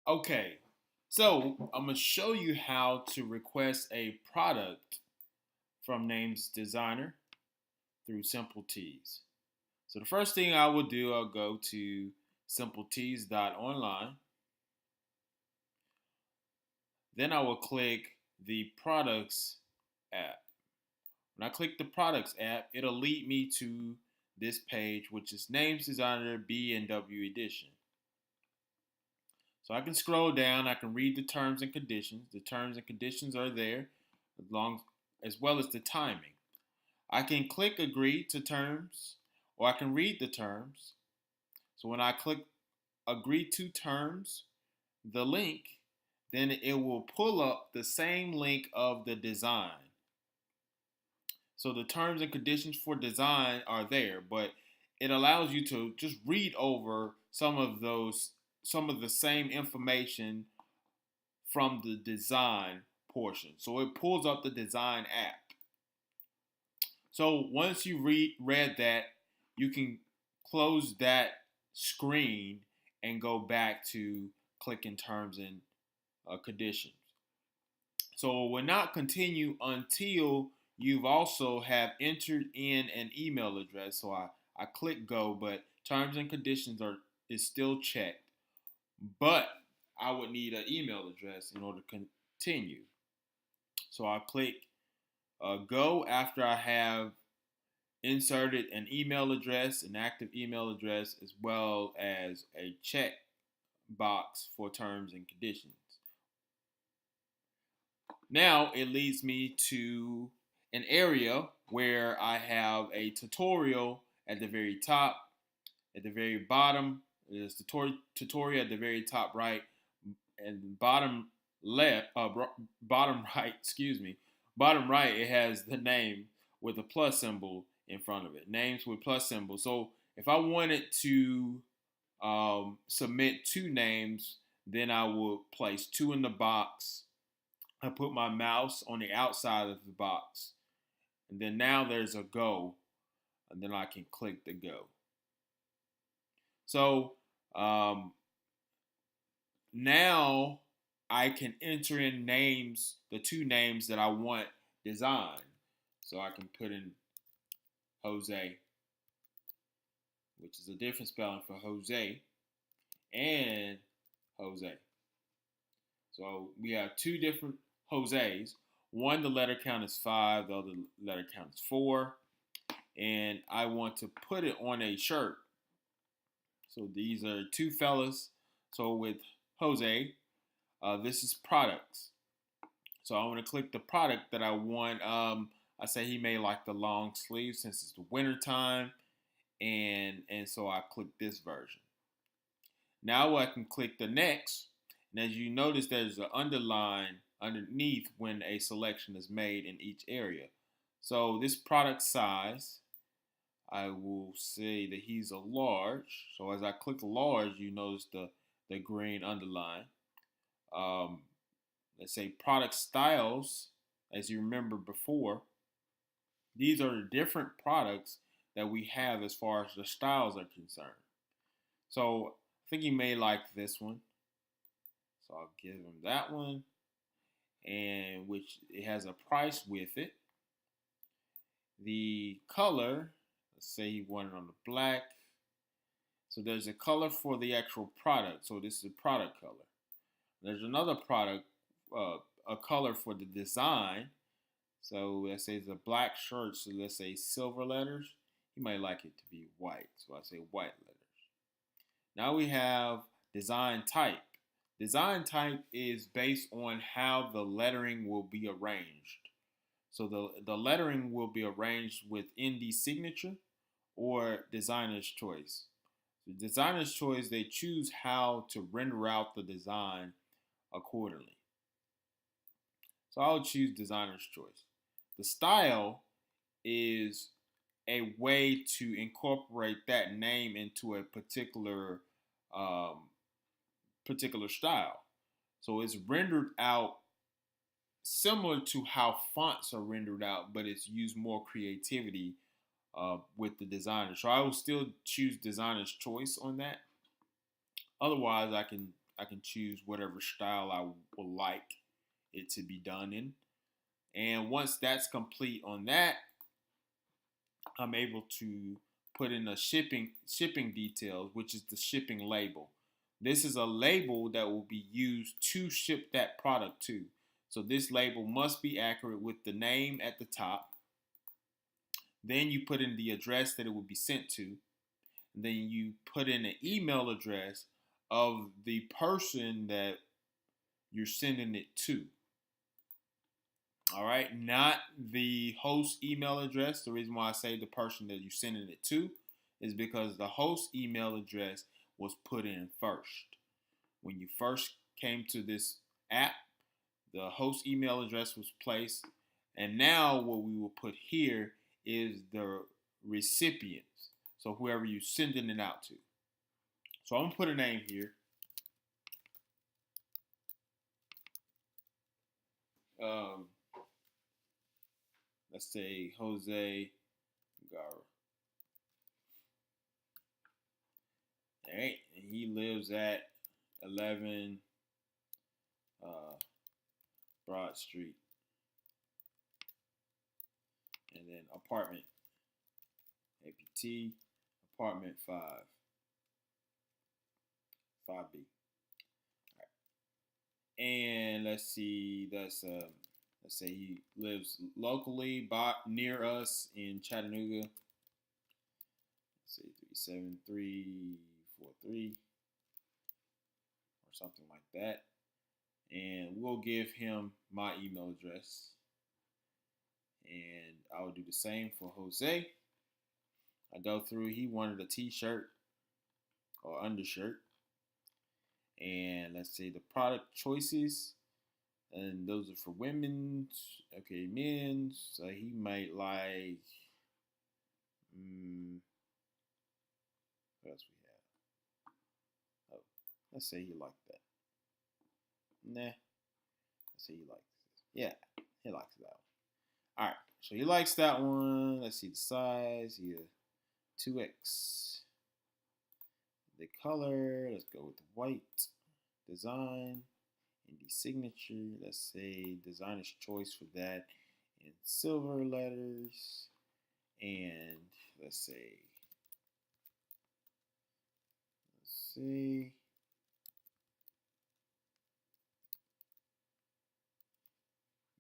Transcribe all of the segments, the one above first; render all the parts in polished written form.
Okay, so I'm gonna show you how to request a product from Names Designer through simpletees. So the first thing I will do, I'll go to simpletees.online. Then I will click the products app. When I click the products app, it'll lead me to this page, which is Names Designer B and W Edition. So I can scroll down, I can read the terms and conditions. The terms and conditions are there, as well as the timing. I can click agree to terms, or I can read the terms. So when I click agree to terms, the link, then it will pull up the same link of the design. So the terms and conditions for design are there, but it allows you to just read over some of the same information from the design portion. So it pulls up the design app. So once you read that, you can close that screen and go back to clicking terms and conditions. So it will not continue until you've also have entered in an email address. So I click go, but terms and conditions are is still checked. But I would need an email address in order to continue. So I click go after I have inserted an email address, an active email address, as well as a check box for terms and conditions. Now it leads me to an area where I have a tutorial at the very top, at the very bottom. There's tutorial at the very top right, and bottom left, bottom right, excuse me, bottom right. It has the name with a plus symbol in front of it. Names with plus symbol. So if I wanted to submit two names, then I will place two in the box. I put my mouse on the outside of the box, and then now there's a go, and then I can click the go. So now I can enter in names, the two names that I want designed. So I can put in Jose, which is a different spelling for Jose, and Jose. So we have two different Jose's. One, the letter count is 5, the other letter count is 4. And I want to put it on a shirt. So these are two fellas. So with Jose, this is products. So I want to click the product that I want. I say he may like the long sleeve since it's the winter time, and so I click this version. Now I can click the next, and as you notice, there's an underline underneath when a selection is made in each area. So this product size, I will say that he's a large. So as I click large, you notice the green underline. Um, let's say product styles, as you remember before, these are the different products that we have as far as the styles are concerned. So I think you may like this one. So I'll give him that one, and which it has a price with it. The color, let's say you want it on the black. So there's a color for the actual product. So this is a product color. There's another product, a color for the design. So let's say it's a black shirt. So let's say silver letters. You might like it to be white. So I say white letters. Now we have design type. Design type is based on how the lettering will be arranged. So the lettering will be arranged with indie signature or designer's choice. The designer's choice, they choose how to render out the design accordingly. So I'll choose designer's choice. The style is a way to incorporate that name into a um, particular style. So it's rendered out similar to how fonts are rendered out, but it's used more creativity with the designer. So I will still choose designer's choice on that. Otherwise, I can I can choose whatever style I would like it to be done in. And once that's complete on that, I'm able to put in a shipping details, which is the shipping label. This is a label that will be used to ship that product to. So this label must be accurate with the name at the top. Then you put in the address that it will be sent to. And then you put in an email address of the person that you're sending it to. All right, not the host email address. The reason why I say the person that you're sending it to is because the host email address was put in first. When you first came to this app, the host email address was placed, and now what we will put here is the recipients. So whoever you're sending it out to. So I'm gonna put a name here. Um, let's say Jose Gara. All right, and he lives at 11 uh, Broad Street, and then apartment APT apartment 5B. And let's see, let's say he lives locally near us in Chattanooga. Let's say 37343 or something like that. And we'll give him my email address. And I'll do the same for Jose. I go through, he wanted a t-shirt or undershirt. And let's say the product choices. And those are for women. Okay, men. So he might like, what else we have? Oh, let's say he liked that. Nah. Let's say he likes this. Yeah, he likes that one. All right, so he likes that one. Let's see the size. Yeah, 2X. The color. Let's go with the white. Design. And the signature. Let's say designer's choice for that in silver letters. And let's see.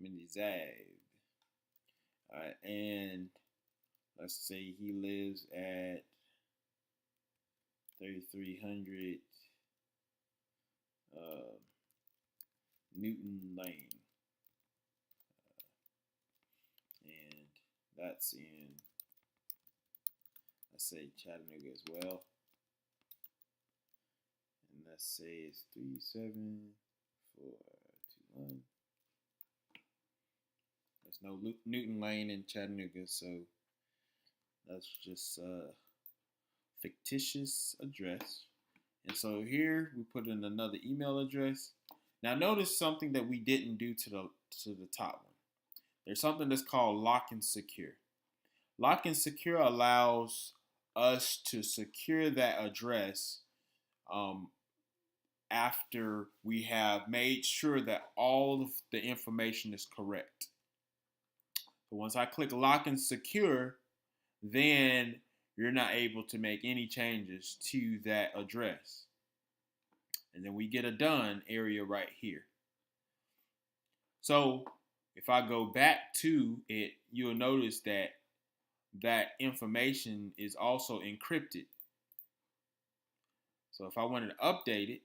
Mini Zag. Alright, and let's say he lives at 3300 Newton Lane. And that's in, let's say, Chattanooga as well. And let's say it's 37421. There's no Newton Lane in Chattanooga, so that's just a fictitious address. And so here we put in another email address. Now notice something that we didn't do to the top one. There's something that's called lock and secure. Lock and secure allows us to secure that address after we have made sure that all of the information is correct. So once I click lock and secure, then you're not able to make any changes to that address. And then we get a done area right here. So if I go back to it, you'll notice that that information is also encrypted. So if I wanted to update it,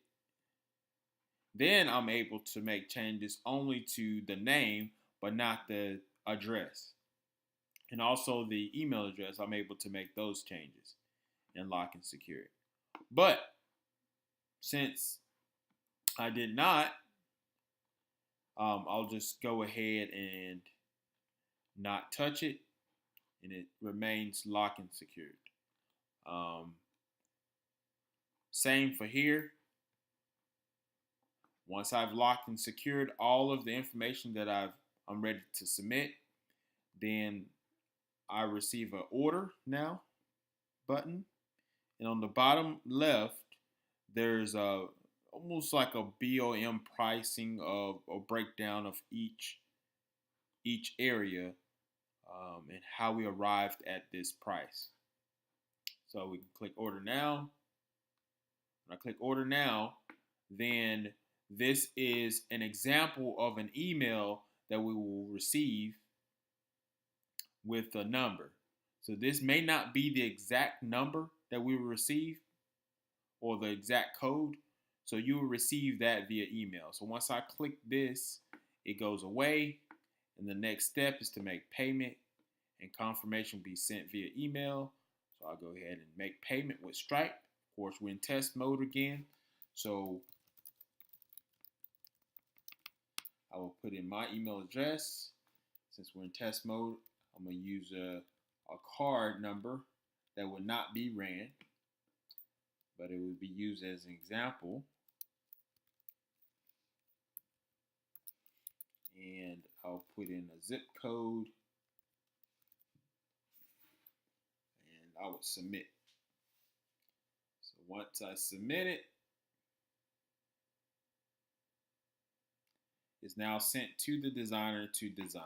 then I'm able to make changes only to the name, but not the address. And also the email address, I'm able to make those changes and lock and secure it. But since I did not, I'll just go ahead and not touch it, and it remains lock and secured. Same for here. Once I've locked and secured all of the information that I'm ready to submit, then I receive an order now button. And on the bottom left, there's a almost like a BOM pricing of a breakdown of each area and how we arrived at this price. So we can click order now. When I click order now, then this is an example of an email that we will receive with a number. So this may not be the exact number that we will receive or the exact code. So you will receive that via email. So once I click this, it goes away. And the next step is to make payment, and confirmation will be sent via email. So I'll go ahead and make payment with Stripe. Of course, we're in test mode again. So I will put in my email address. Since we're in test mode, I'm going to use a card number that would not be ran, but it would be used as an example. And I'll put in a zip code and I will submit. So once I submit it, it's now sent to the designer to design.